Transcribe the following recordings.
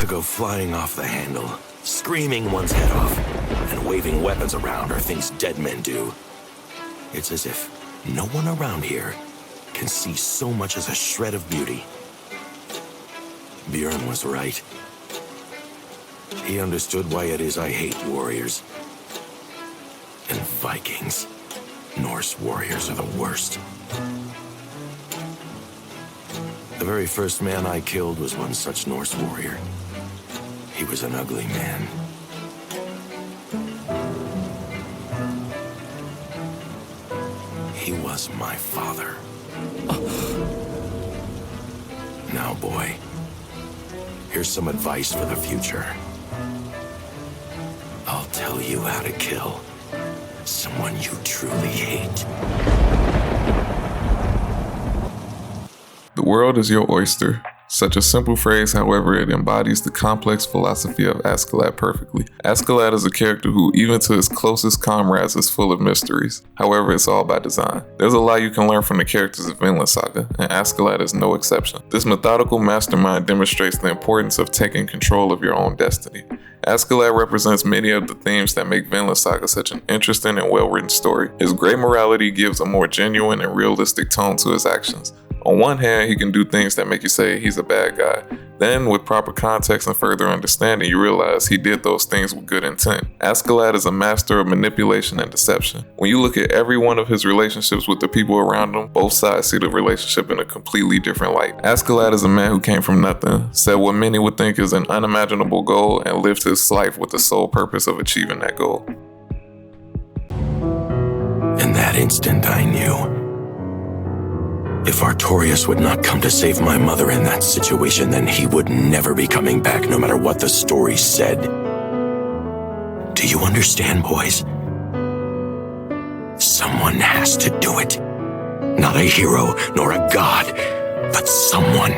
go flying off the handle, screaming one's head off, and waving weapons around are things dead men do. It's as if no one around here can see so much as a shred of beauty. Bjorn was right. He understood why it is I hate warriors. And Vikings. Norse warriors are the worst. The very first man I killed was one such Norse warrior. He was an ugly man. He was my father. Now, boy, here's some advice for the future. I'll tell you how to kill someone you truly hate. The world is your oyster. Such a simple phrase, however, it embodies the complex philosophy of Askeladd perfectly. Askeladd is a character who, even to his closest comrades, is full of mysteries. However, it's all by design. There's a lot you can learn from the characters of Vinland Saga, and Askeladd is no exception. This methodical mastermind demonstrates the importance of taking control of your own destiny. Askeladd represents many of the themes that make Vinland Saga such an interesting and well-written story. His great morality gives a more genuine and realistic tone to his actions. On one hand, he can do things that make you say he's a bad guy. Then, with proper context and further understanding, you realize he did those things with good intent. Askeladd is a master of manipulation and deception. When you look at every one of his relationships with the people around him, both sides see the relationship in a completely different light. Askeladd is a man who came from nothing, set what many would think is an unimaginable goal, and lived his life with the sole purpose of achieving that goal. In that instant, I knew. If Artorius would not come to save my mother in that situation, then he would never be coming back, no matter what the story said. Do you understand, boys? Someone has to do it. Not a hero, nor a god, but someone.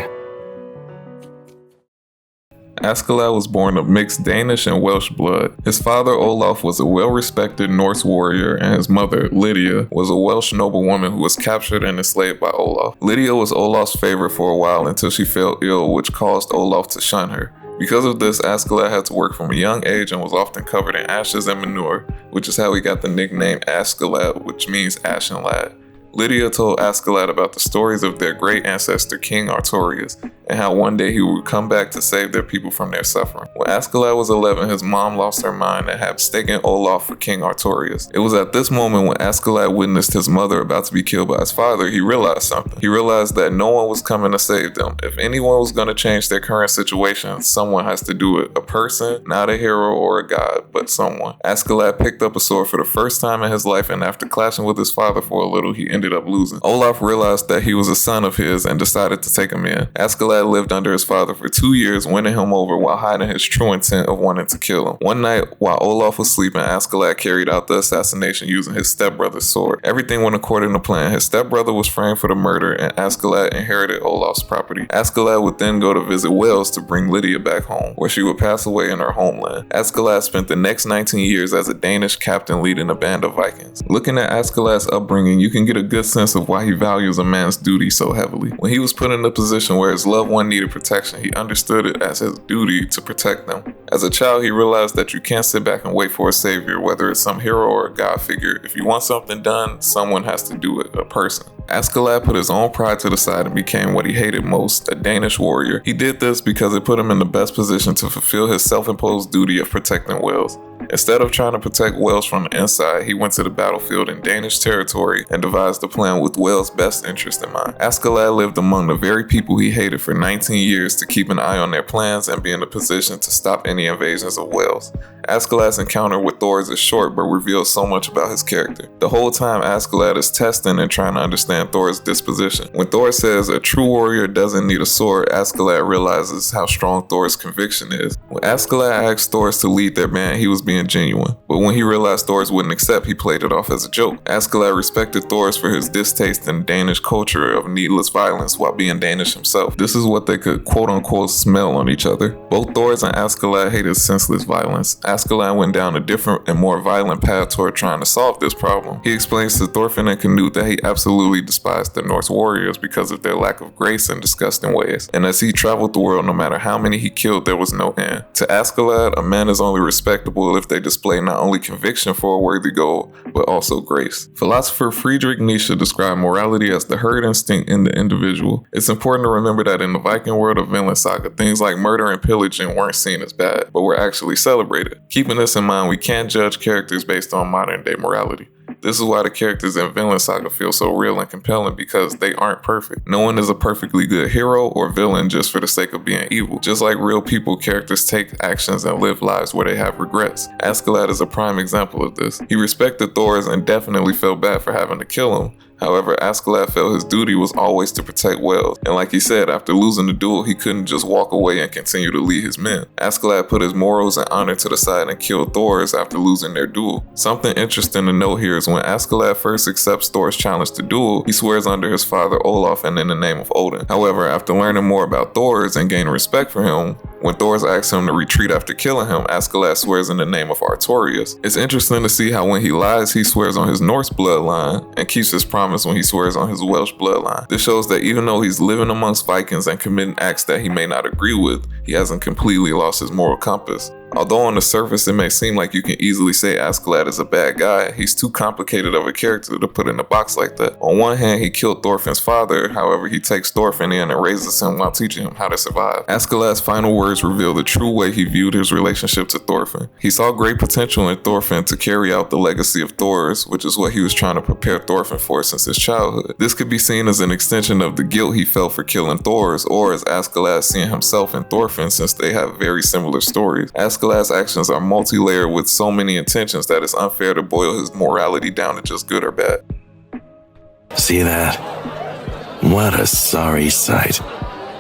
Askeladd was born of mixed Danish and Welsh blood. His father Olaf was a well-respected Norse warrior, and his mother, Lydia, was a Welsh noblewoman who was captured and enslaved by Olaf. Lydia was Olaf's favorite for a while until she fell ill, which caused Olaf to shun her. Because of this, Askeladd had to work from a young age and was often covered in ashes and manure, which is how he got the nickname Askeladd, which means ashen lad. Lydia told Askeladd about the stories of their great ancestor King Artorius, and how one day he would come back to save their people from their suffering. When Askeladd was 11, his mom lost her mind and had mistaken Olaf for King Artorius. It was at this moment when Askeladd witnessed his mother about to be killed by his father, he realized something. He realized that no one was coming to save them. If anyone was going to change their current situation, someone has to do it. A person, not a hero or a god, but someone. Askeladd picked up a sword for the first time in his life, and after clashing with his father for a little, he ended up losing. Olaf realized that he was a son of his and decided to take him in. Askeladd lived under his father for 2 years, winning him over while hiding his true intent of wanting to kill him. One night, while Olaf was sleeping, Askeladd carried out the assassination using his stepbrother's sword. Everything went according to plan. His stepbrother was framed for the murder, and Askeladd inherited Olaf's property. Askeladd would then go to visit Wales to bring Lydia back home, where she would pass away in her homeland. Askeladd spent the next 19 years as a Danish captain leading a band of Vikings. Looking at Askeladd's upbringing, you can get a good sense of why he values a man's duty so heavily. When he was put in a position where his loved one needed protection, he understood it as his duty to protect them. As a child, he realized that you can't sit back and wait for a savior, whether it's some hero or a god figure. If you want something done, someone has to do it, a person. Askeladd put his own pride to the side and became what he hated most, a Danish warrior. He did this because it put him in the best position to fulfill his self-imposed duty of protecting Wales. Instead of trying to protect Wales from the inside, he went to the battlefield in Danish territory and devised a plan with Wales' best interest in mind. Askeladd lived among the very people he hated for 19 years to keep an eye on their plans and be in a position to stop any invasions of Wales. Askeladd's encounter with Thor is short but reveals so much about his character. The whole time Askeladd is testing and trying to understand Thor's disposition. When Thor says a true warrior doesn't need a sword, Askeladd realizes how strong Thor's conviction is. When Askeladd asked Thor to lead their band, he was being genuine. But when he realized Thor's wouldn't accept, he played it off as a joke. Askeladd respected Thor's for his distaste in Danish culture of needless violence while being Danish himself. This is what they could quote-unquote smell on each other. Both Thor's and Askeladd hated senseless violence. Askeladd went down a different and more violent path toward trying to solve this problem. He explains to Thorfinn and Canute that he absolutely despised the Norse warriors because of their lack of grace and disgusting ways. And as he traveled the world, no matter how many he killed, there was no end. To Askeladd, a man is only respectable if they display not only conviction for a worthy goal, but also grace. Philosopher Friedrich Nietzsche described morality as the herd instinct in the individual. It's important to remember that in the Viking world of Vinland Saga, things like murder and pillaging weren't seen as bad, but were actually celebrated. Keeping this in mind, we can't judge characters based on modern day morality. This is why the characters in Vinland Saga feel so real and compelling, because they aren't perfect. No one is a perfectly good hero or villain just for the sake of being evil. Just like real people, characters take actions and live lives where they have regrets. Askeladd is a prime example of this. He respected Thors and definitely felt bad for having to kill him. However, Askeladd felt his duty was always to protect Wales, and like he said, after losing the duel, he couldn't just walk away and continue to lead his men. Askeladd put his morals and honor to the side and killed Thors after losing their duel. Something interesting to note here is when Askeladd first accepts Thor's challenge to duel, he swears under his father Olaf and in the name of Odin. However, after learning more about Thors and gaining respect for him, when Thors asks him to retreat after killing him, Askeladd swears in the name of Artorius. It's interesting to see how when he lies, he swears on his Norse bloodline and keeps his promise when he swears on his Welsh bloodline. This shows that even though he's living amongst Vikings and committing acts that he may not agree with, he hasn't completely lost his moral compass. Although on the surface it may seem like you can easily say Askeladd is a bad guy, he's too complicated of a character to put in a box like that. On one hand, he killed Thorfinn's father, however he takes Thorfinn in and raises him while teaching him how to survive. Askeladd's final words reveal the true way he viewed his relationship to Thorfinn. He saw great potential in Thorfinn to carry out the legacy of Thor's, which is what he was trying to prepare Thorfinn for since his childhood. This could be seen as an extension of the guilt he felt for killing Thor's, or as Askeladd seeing himself in Thorfinn, since they have very similar stories. Askeladd's actions are multi-layered with so many intentions that it's unfair to boil his morality down to just good or bad. See that? What a sorry sight.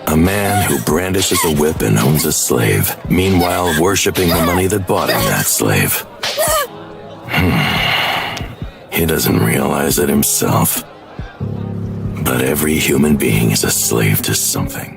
A man who brandishes a whip and owns a slave, meanwhile worshipping the money that bought him that slave. He doesn't realize it himself. But every human being is a slave to something.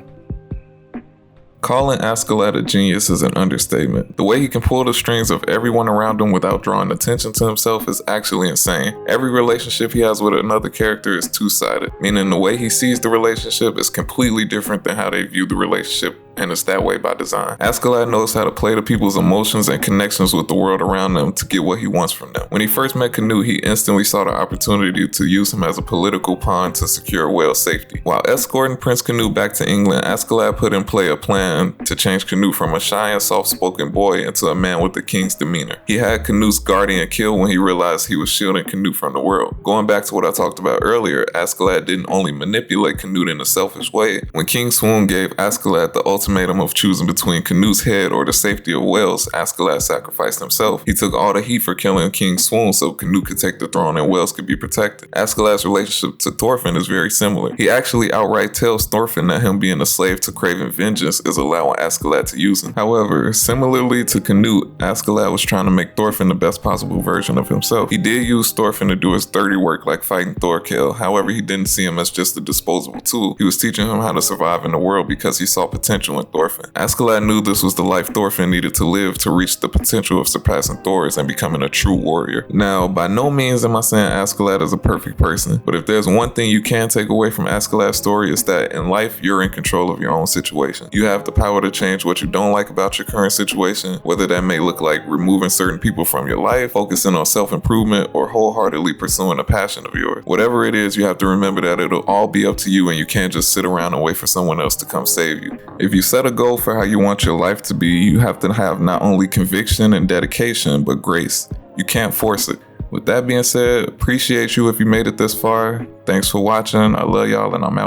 Calling Askeladd a genius is an understatement. The way he can pull the strings of everyone around him without drawing attention to himself is actually insane. Every relationship he has with another character is two-sided, meaning the way he sees the relationship is completely different than how they view the relationship, and it's that way by design. Askeladd knows how to play to people's emotions and connections with the world around them to get what he wants from them. When he first met Canute, he instantly saw the opportunity to use him as a political pawn to secure Wales' safety. While escorting Prince Canute back to England, Askeladd put in play a plan to change Canute from a shy and soft-spoken boy into a man with the king's demeanor. He had Canute's guardian killed when he realized he was shielding Canute from the world. Going back to what I talked about earlier, Askeladd didn't only manipulate Canute in a selfish way. When King Swoon gave Askeladd the ultimatum of choosing between Canute's head or the safety of Wales, Askeladd sacrificed himself. He took all the heat for killing King Swoon so Canute could take the throne and Wales could be protected. Askeladd's relationship to Thorfinn is very similar. He actually outright tells Thorfinn that him being a slave to craving vengeance is allowing Askeladd to use him. However, similarly to Canute, Askeladd was trying to make Thorfinn the best possible version of himself. He did use Thorfinn to do his dirty work like fighting Thorkel, however he didn't see him as just a disposable tool. He was teaching him how to survive in the world because he saw potential in Thorfinn. Askeladd knew this was the life Thorfinn needed to live to reach the potential of surpassing Thor's and becoming a true warrior. Now, by no means am I saying Askeladd is a perfect person, but if there's one thing you can take away from Askeladd's story, it's that in life, you're in control of your own situation. You have the power to change what you don't like about your current situation, whether that may look like removing certain people from your life, focusing on self-improvement, or wholeheartedly pursuing a passion of yours. Whatever it is, you have to remember that it'll all be up to you and you can't just sit around and wait for someone else to come save you. If you set a goal for how you want your life to be, you have to have not only conviction and dedication, but grace. You can't force it. With that being said, appreciate you if you made it this far. Thanks for watching. I love y'all and I'm out.